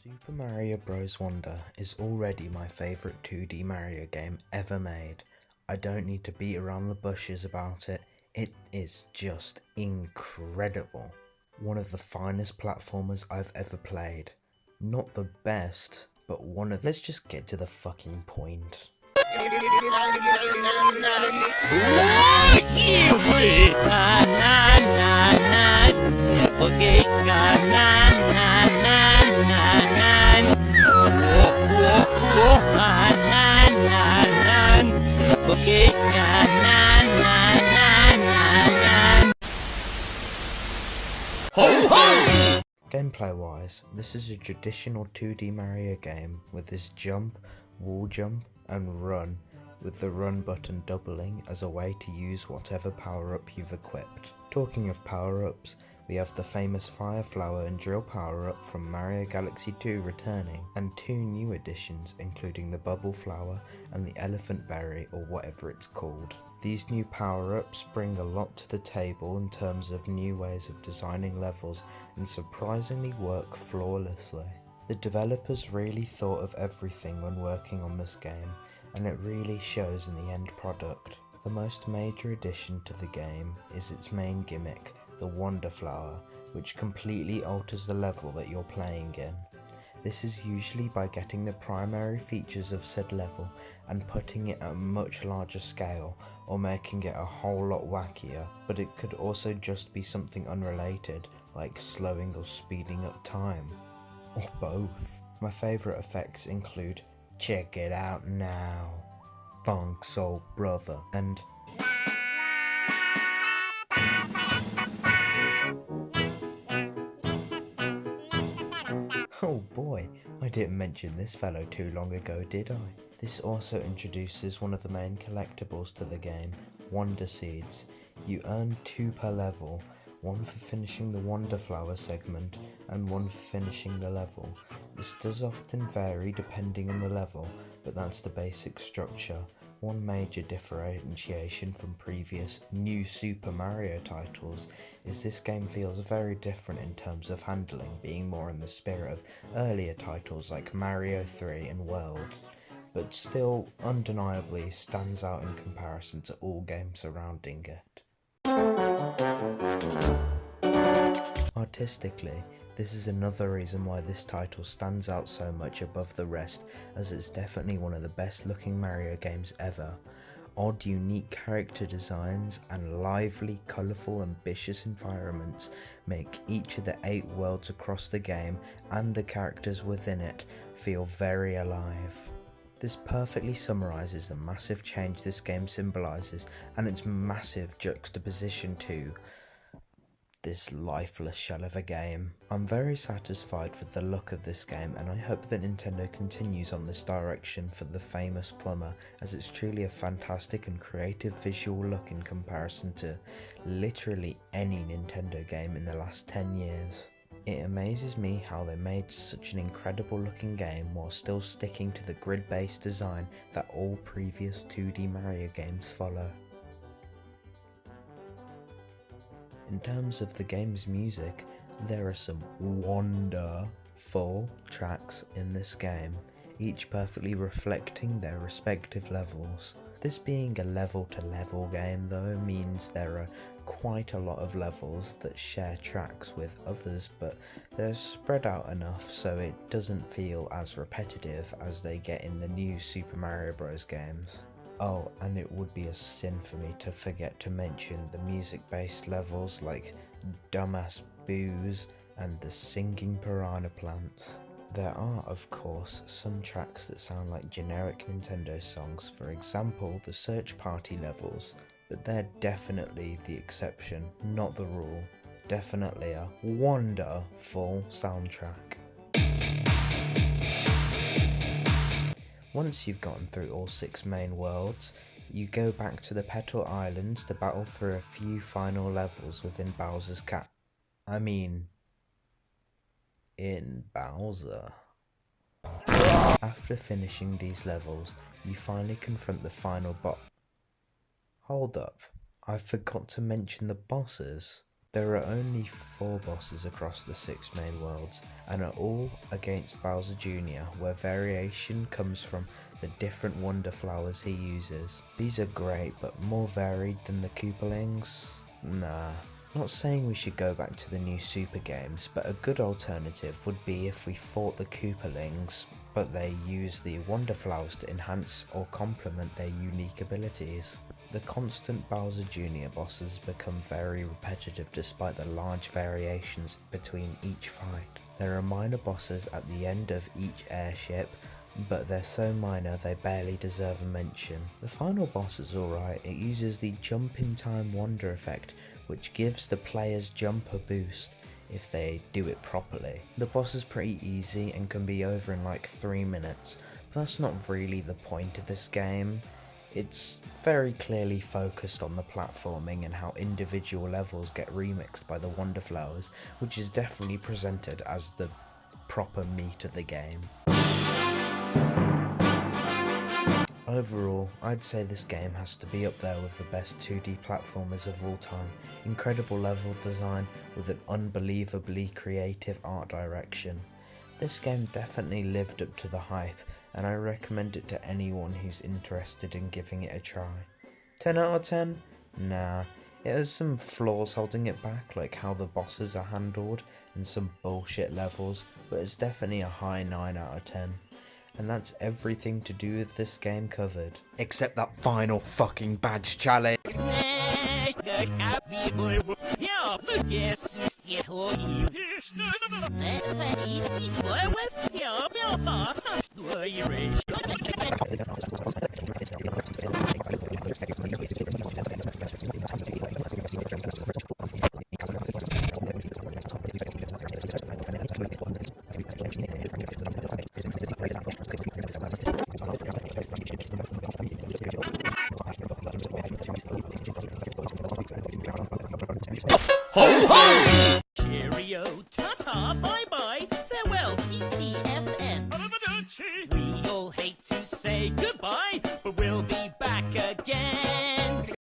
Super Mario Bros. Wonder is already my favourite 2D Mario game ever made. I don't need to beat around the bushes about it, it is just incredible. One of the finest platformers I've ever played. Not the best, but one of— Let's just get to the fucking point. Gameplay wise, this is a traditional 2D Mario game with this jump, wall jump and run, with the run button doubling as a way to use whatever power up you've equipped. Talking of power ups, we have the famous Fire Flower and Drill power up from Mario Galaxy 2 returning, and two new additions including the Bubble Flower and the Elephant Berry, or whatever it's called. These new power-ups bring a lot to the table in terms of new ways of designing levels and surprisingly work flawlessly. The developers really thought of everything when working on this game, and it really shows in the end product. The most major addition to the game is its main gimmick, the Wonder Flower, which completely alters the level that you're playing in. This is usually by getting the primary features of said level and putting it at a much larger scale, or making it a whole lot wackier, but it could also just be something unrelated, like slowing or speeding up time. Or both. My favourite effects include "Check it out now", "Funk Soul Brother", and oh boy, I didn't mention this fellow too long ago, did I? This also introduces one of the main collectibles to the game, Wonder Seeds. You earn 2 per level, one for finishing the Wonder Flower segment and one for finishing the level. This does often vary depending on the level, but that's the basic structure. One major differentiation from previous New Super Mario titles is this game feels very different in terms of handling, being more in the spirit of earlier titles like Mario 3 and World, but still undeniably stands out in comparison to all games surrounding it. Artistically, this is another reason why this title stands out so much above the rest, as it's definitely one of the best looking Mario games ever. Odd, unique character designs and lively, colourful, ambitious environments make each of the 8 worlds across the game and the characters within it feel very alive. This perfectly summarises the massive change this game symbolises and its massive juxtaposition to this lifeless shell of a game. I'm very satisfied with the look of this game, and I hope that Nintendo continues on this direction for the famous plumber, as it's truly a fantastic and creative visual look in comparison to literally any Nintendo game in the last 10 years. It amazes me how they made such an incredible looking game while still sticking to the grid-based design that all previous 2D Mario games follow. In terms of the game's music, there are some wonderful tracks in this game, each perfectly reflecting their respective levels. This being a level-to-level game though means there are quite a lot of levels that share tracks with others, but they're spread out enough so it doesn't feel as repetitive as they get in the new Super Mario Bros. Games. Oh, and it would be a sin for me to forget to mention the music-based levels like Dumbass Booze and the Singing Piranha Plants. There are, of course, some tracks that sound like generic Nintendo songs, for example the Search Party levels, but they're definitely the exception, not the rule. Definitely a wonderful soundtrack. Once you've gotten through all 6 main worlds, you go back to the Petal Islands to battle through a few final levels within Bowser's in Bowser. After finishing these levels, you finally confront the final boss. Hold up, I forgot to mention the bosses. There are only 4 bosses across the 6 main worlds, and are all against Bowser Jr., where variation comes from the different wonder flowers he uses. These are great, but more varied than the Koopalings? Nah. Not saying we should go back to the new Super games, but a good alternative would be if we fought the Koopalings, but they use the wonder flowers to enhance or complement their unique abilities. The constant Bowser Jr. bosses become very repetitive despite the large variations between each fight. There are minor bosses at the end of each airship, but they're so minor they barely deserve a mention. The final boss is alright. It uses the jump in time wonder effect, which gives the player's jump a boost if they do it properly. The boss is pretty easy and can be over in like 3 minutes, but that's not really the point of this game. It's very clearly focused on the platforming and how individual levels get remixed by the Wonder Flowers, which is definitely presented as the proper meat of the game. Overall, I'd say this game has to be up there with the best 2D platformers of all time. Incredible level design with an unbelievably creative art direction. This game definitely lived up to the hype, and I recommend it to anyone who's interested in giving it a try. 10 out of 10? Nah, it has some flaws holding it back, like how the bosses are handled and some bullshit levels, but it's definitely a high 9 out of 10. And that's everything to do with this game covered. Except that final fucking badge challenge! Ho ho!